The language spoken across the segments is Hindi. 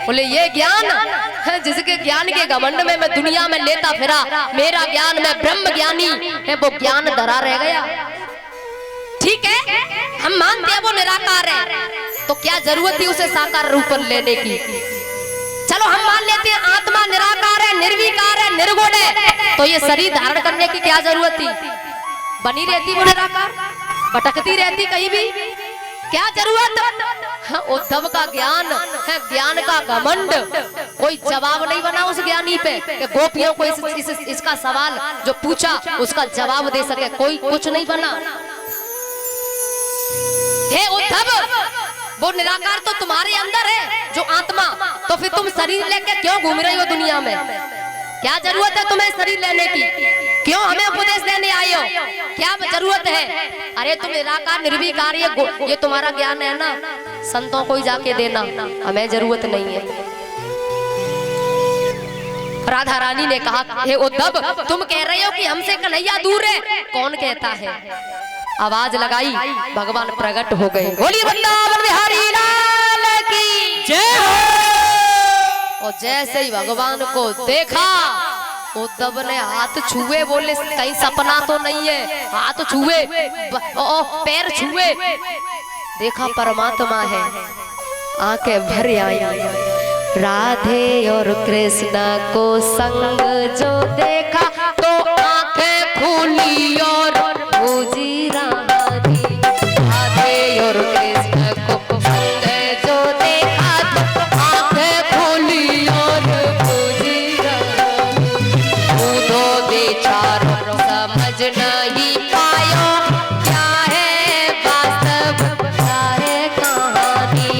बोले ये ज्ञान है जिसके ज्ञान के घमंड में मैं दुनिया में लेता फिरा, मेरा ज्ञान मैं ब्रह्म ज्ञानी है, वो ज्ञान धरा रह गया। ठीक है, हम मानते हैं वो निराकार है, तो क्या जरूरत थी उसे साकार रूप लेने की। चलो हम मान लेते हैं आत्मा निराकार है, निर्विकार है, निर्गुण है, तो ये शरीर धारण करने की क्या जरूरत थी। बनी रहती वो निराकार, भटकती रहती कहीं भी, क्या जरूरत। हाँ, उद्धव का ज्ञान है, ज्ञान का घमंड, कोई जवाब नहीं बना उस ज्ञानी पे कि गोपियों को इसका सवाल जो पूछा उसका जवाब दे सके, कोई कुछ नहीं बना। हे उद्धव, वो निराकार तो तुम्हारे अंदर है जो आत्मा, तो फिर तुम शरीर लेके क्यों घूम रही हो दुनिया में। क्या जरूरत है तुम्हें शरीर लेने की, क्यों हमें उपदेश देने आए हो, क्या जरूरत है। अरे तुम निराकार निर्विकार ये तुम्हारा ज्ञान है ना, संतों को ही जाके देना, हमें जरूरत नहीं है। राधा रानी ने कहा हे उद्धव, तुम कह रहे हो कि हमसे कन्हैया दूर है, कौन कहता है। आवाज लगाई, भगवान प्रकट हो गए। बोली वृंदावन बिहारी लाल की जय हो। और जैसे ही भगवान को देखा, उद्धव ने हाथ छुए, बोले कहीं सपना तो नहीं है। हाथ छुए, पैर छुए, देखा परमात्मा है, आंखें भर आई। राधे और कृष्ण को संग जो देखा तो आंखें खुली और पूजी राधी। राधे और कृष्ण को संग जो देखा तो आंखें खुली और पूजी राधी। उदो बेचारो समझ नहीं पायो, क्या है वास्तव क्या है कहानी।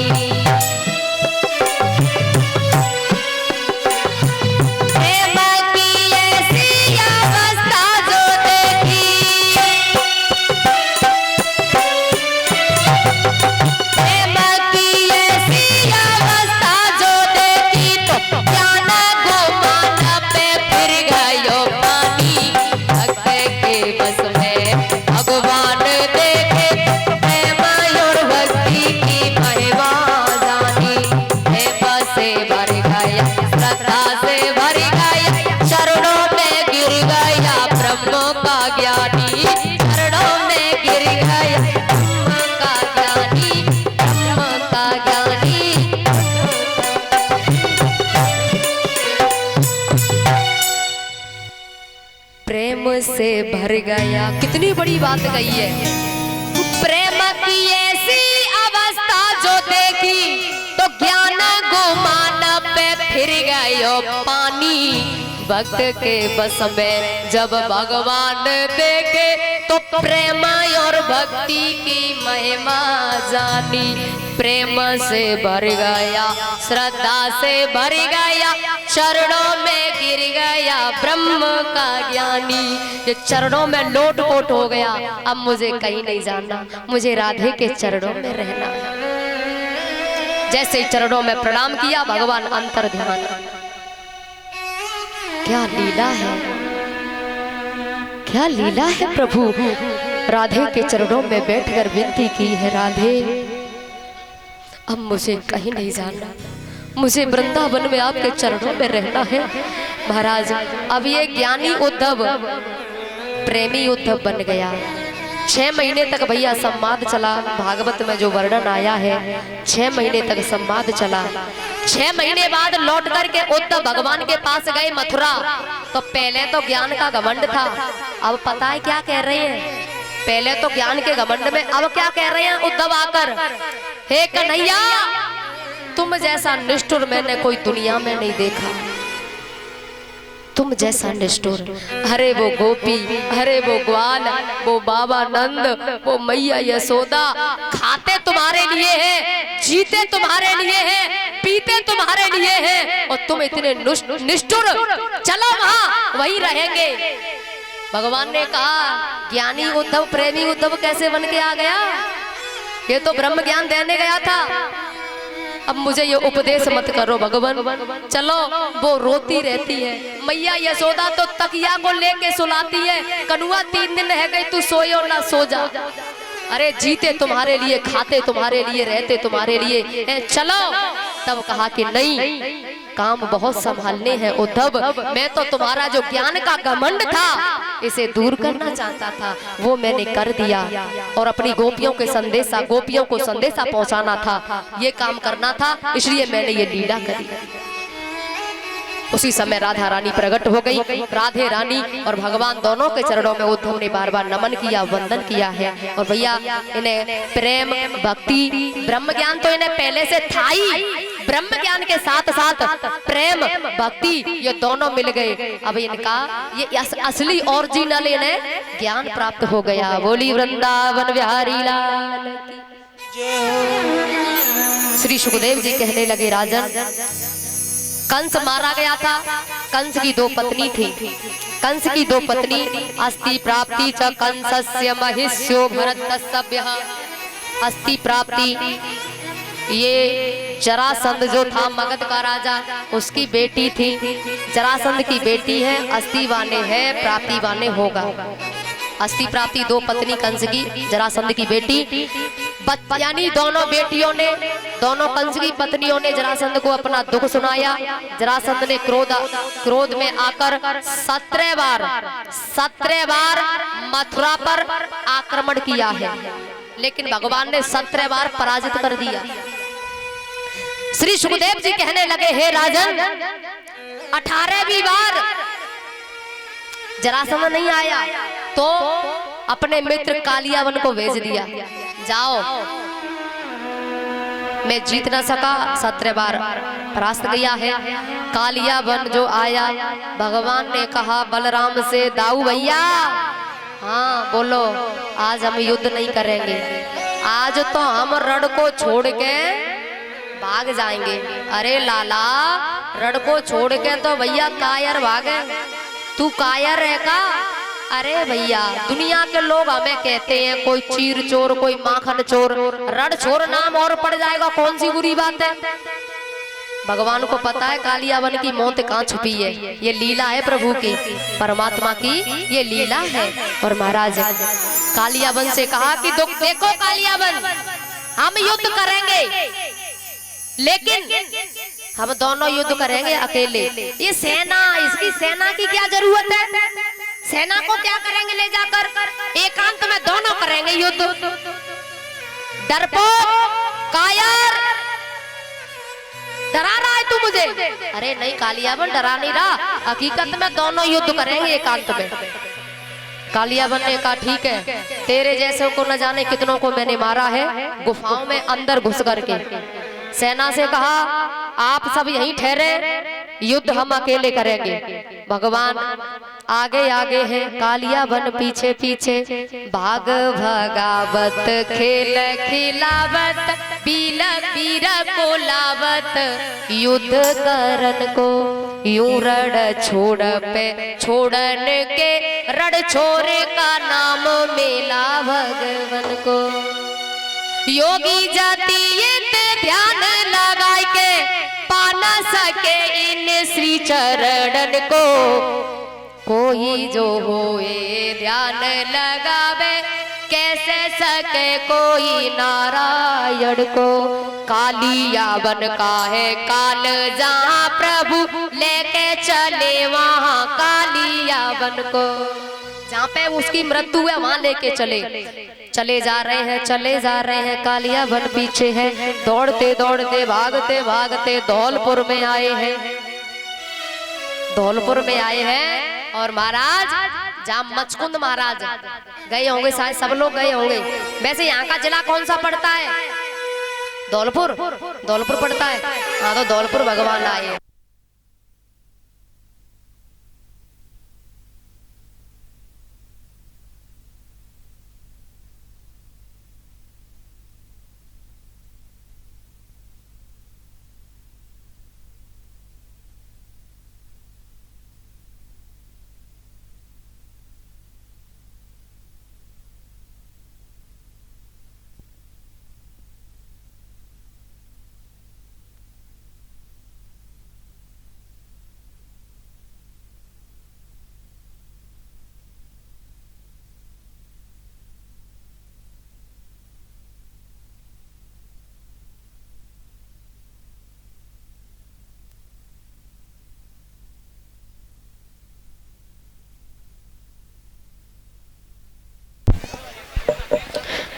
प्रेम की ऐसी अवस्था जो देखी, प्रेम की ऐसी अवस्था जो देखी, तो ज्ञान गुमान पे फिर गयो पानी। भक्त के बस में भगवान देखे, प्रेम और भक्ति की महिमा जानी। प्रेम से भर गया, श्रद्धा से भर गया, चरणों में गिर गया ब्रह्म का ज्ञानी। चरणों में गिर गया ब्रह्म का ज्ञानी, ब्रह्म का ज्ञानी। प्रेम से भर गया, कितनी बड़ी बात कही है। प्रेम की ऐसी अवस्था जो देखी, तो ज्ञान गुमान पे फिर गयो पानी। भक्त के बस में जब भगवान देखे, तो प्रेम और भक्ति की महिमा जानी। प्रेम से भर गया, श्रद्धा से भर गया, चरणों में गिर गया ब्रह्म का ज्ञानी। ये चरणों में लोट पोट हो गया, अब मुझे कहीं नहीं जाना, मुझे राधे के चरणों में रहना है। जैसे चरणों में प्रणाम किया, भगवान अंतर ध्यान। क्या लीला है, क्या लीला है प्रभु। राधे के चरणों में बैठकर विनती की है, राधे अब मुझे कहीं नहीं जाना, मुझे वृंदावन में आपके चरणों में रहना है। महाराज अब ये ज्ञानी उद्धव प्रेमी उद्धव बन गया। 6 महीने तक भैया संवाद चला, भागवत में जो वर्णन आया है 6 महीने तक संवाद चला। 6 महीने बाद लौट करके उद्धव भगवान के पास गए मथुरा। तो पहले तो ज्ञान का घमंड था, अब पता है क्या कह रहे हैं। पहले तो ज्ञान के घमंड में, अब क्या कह रहे हैं उद्धव आकर, हे कन्हैया तुम जैसा निष्ठुर मैंने कोई दुनिया में नहीं देखा, तुम जैसा निष्ठुर। अरे वो गोपी, अरे वो ग्वाल, वो बाबा नंद, वो मैया यशोदा खाते तुम्हारे लिए हैं, जीते तुम्हारे लिए हैं, पीते तुम्हारे लिए हैं, और तुम इतने निष्ठुर। चलो वहां वही रहेंगे। भगवान ने कहा ज्ञानी उद्धव प्रेमी उद्धव कैसे बन के आ गया, ये तो ब्रह्म ज्ञान देने गया था, अब मुझे ये उपदेश मत करो भगवान। चलो वो रोती रहती है, मैया यशोदा तो तकिया को लेके सुलाती है, कनुआ 3 दिन रह गई तू सोयो ना सो जा। अरे जीते तुम्हारे लिए, खाते तुम्हारे लिए, रहते तुम्हारे लिए, चलो तब कहा कि नहीं, काम बहुत संभालने हैं उद्धव, मैं तो तुम्हारा जो ज्ञान का घमंड था इसे दूर करना चाहता था, वो मैंने कर दिया। और अपनी गोपियों को संदेशा पहुंचाना था, ये काम करना था, इसलिए मैंने ये लीला करी। उसी समय राधा रानी प्रकट हो गई। राधे रानी और भगवान दोनों के चरणों में उद्धव ने बार बार नमन किया, वंदन किया है। और भैया इन्हें प्रेम भक्ति ब्रह्म ज्ञान तो इन्हें पहले से था ही, ब्रह्म ज्ञान के साथ साथ प्रेम भक्ति ये दोनों मिल गए। अब इनका ये असली ओरिजिनल इन्हें ज्ञान प्राप्त हो गया। बोली वृंदावन बिहारी लाल की। श्री सुखदेव जी कहने लगे, राजन कंस मारा गया था, कंस की दो पत्नी थी। कंस की दो पत्नी अस्ति प्राप्ति च कंसस्य महिष्यो भरतस्यः। अस्ति प्राप्ति ये जरासंध जो था मगध का राजा, उसकी बेटी थी। जरासंध की बेटी है, अस्ति वाने है, प्राप्ति वाने होगा। अस्ति प्राप्ति दो पत्नी कंस की, जरासंध की बेटी। यानी दोनों बेटियों ने, दोनों कंस की पत्नियों ने जरासंध को अपना दुख सुनाया। जरासंध ने क्रोध में आकर 17 बार मथुरा पर आक्रमण किया है, लेकिन भगवान ने 17 बार पराजित कर दिया। श्री सुखदेव जी कहने लगे, हे राजन 18वीं बार जरासंध नहीं आया तो अपने मित्र कालियावन को भेज दिया, जाओ। मैं जीत न सका, 17 बार परास्त गया है। कालियावन जो आया, भगवान ने कहा बलराम से, दाऊ भैया हाँ बोलो, आज हम युद्ध नहीं करेंगे, आज तो हम रण को छोड़ के भाग जाएंगे। अरे लाला, रण को छोड़ के तो भैया कायर भागे, तू कायर है का? अरे भैया दुनिया के लोग हमें कहते हैं कोई चीर चोर, कोई माखन चोर, रण चोर नाम और पड़ जाएगा, कौन सी बुरी बात है। भगवान को पता है कालियावन की मौत कहाँ छुपी है, ये लीला है प्रभु की, परमात्मा की ये लीला है। और महाराज कालियावन से कहा कि देखो कालियावन, हम युद्ध करेंगे, लेकिन हम दोनों युद्ध करेंगे अकेले। ये सेना, इसकी सेना की क्या जरूरत है? सेना को क्या करेंगे ले जाकर? एकांत में दोनों करेंगे युद्ध। डरपोक, कायर, डरा रहा है तू मुझे? अरे नहीं कालियावन, डरा नहीं रहा, हकीकत में दोनों युद्ध करेंगे एकांत में। कालियावन ने कहा ठीक है, तेरे जैसे को न जाने कितनों को मैंने मारा है गुफाओं में अंदर घुस करके। सेना से कहा आप सब यहीं ठहरे, युद्ध हम अकेले करेंगे। भगवान आगे आगे है, कालियावन पीछे पीछे, भाग भगावत खेल खिलावत, बील बीर को लावत, युद्ध करन को यूं रण छोड़ पे छोड़न के, रण छोरे का नाम मेला भगवन को। योगी जाति ध्यान लगाए के पा न सके इन श्री चरणन को, कोई जो होए ध्यान लगावे, कैसे सके कोई नारायण को। कालियावन का है काल, जहाँ प्रभु लेके चले वहाँ कालियावन को। जहाँ पे उसकी मृत्यु है वहाँ लेके चले जा रहे हैं। कालियावन पीछे है, दौड़ते दौड़ते भागते भागते धौलपुर में आए हैं। और महाराज जहाँ मचकुंद महाराज गए होंगे, शायद सब लोग गए होंगे। वैसे यहाँ का जिला कौन सा पड़ता है? धौलपुर पड़ता है। हाँ तो धौलपुर भगवान आए।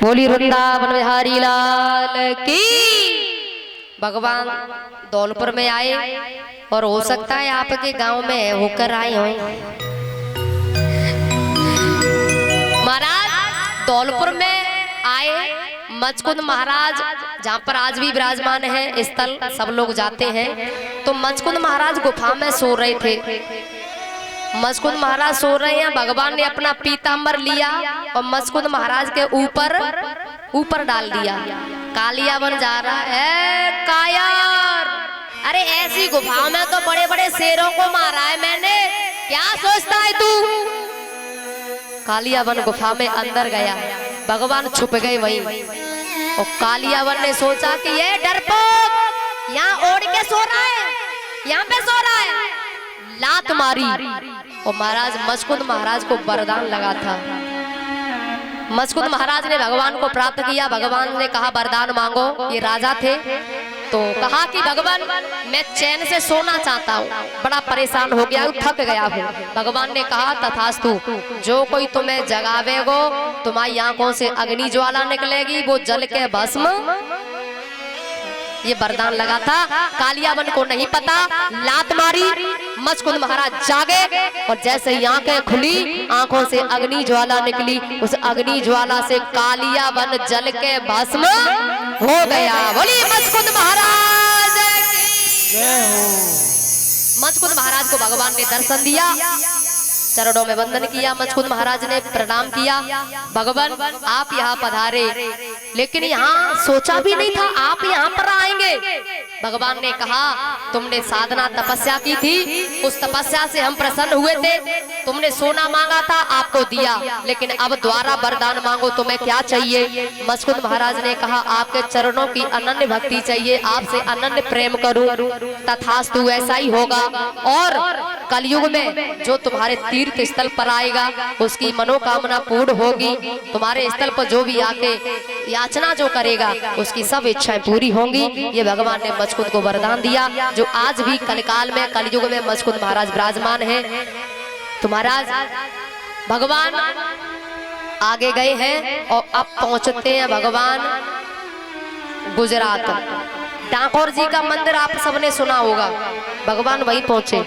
बोली वृंदावन बिहारी लाल की। भगवान धौलपुर में आए और हो सकता है आपके गांव में होकर आए हों। महाराज धौलपुर में आए, मचकुंद महाराज जहाँ पर आज भी विराजमान है स्थल, सब लोग जाते हैं। तो मचकुंद महाराज गुफा में सो रहे थे। मचकुंद महाराज सो रहे हैं, भगवान ने अपना पीताम्बर लिया और मचकुंद महाराज के ऊपर डाल दिया। कालिया बन जा रहा है, कायर, अरे ऐसी गुफा में तो बड़े बड़े शेरों को मारा है मैंने, क्या सोचता है तू। कालिया बन गुफा में अंदर गया, भगवान छुप गए वहीं। और कालिया बन ने सोचा कि ये डरपोक यहाँ ओढ़ के सो रहा है, यहाँ पे सो रहा है, लात मारी। और महाराज मचकुंद महाराज को वरदान लगा था। मचकुंद महाराज ने भगवान को प्राप्त किया। भगवान ने कहा वरदान मांगो, ये राजा थे। तो कहा कि भगवान मैं चैन से सोना चाहता हूँ, बड़ा परेशान हो गया हूँ, थक गया हूँ। भगवान ने कहा तथास्तु, जो कोई तुम्हें जगावेगो तुम्हारी आंखों से अग्नि ज्वाला निकलेगी, वो जल के भस्म। ये वरदान लगा था। कालिया बन को नहीं पता, लात मारी, मचकुंद महाराज जागे और जैसे ही आंखें खुली आंखों से अग्नि ज्वाला निकली। उस अग्नि ज्वाला से कालिया बन जल के भस्म हो गया। बोली मचकुंद महाराज की जय हो। मचकुंद महाराज को भगवान ने दर्शन दिया, चरणों में वंदन किया। मचकुंद महाराज ने प्रणाम किया, भगवान आप यहाँ पधारे, लेकिन यहाँ सोचा भी नहीं था आप यहाँ पर आएंगे। भगवान ने कहा तुमने साधना तपस्या की थी, उस तपस्या से हम प्रसन्न हुए थे। तुमने सोना मांगा था, आपको दिया, लेकिन अब द्वारा वरदान मांगो, तुम्हें क्या चाहिए। मचकुंद महाराज ने कहा आपके चरणों की अनन्य भक्ति चाहिए, आपसे अनन्य प्रेम करूं। तथास्तु ऐसा ही होगा। और कलयुग में जो तुम्हारे तीर्थ स्थल पर आएगा उसकी मनोकामना पूर्ण होगी। तुम्हारे स्थल पर जो भी आके याचना जो करेगा उसकी सब इच्छाएं पूरी होंगी। ये भगवान ने मचकुंद को वरदान दिया, जो आज भी कलकाल में कलयुग में मचकुंद महाराज विराजमान है। तो महाराज भगवान आगे गए हैं और अब पहुंचते हैं भगवान गुजरात। डाकोर जी का मंदिर आप सबने सुना होगा, भगवान वहीं पहुंचे।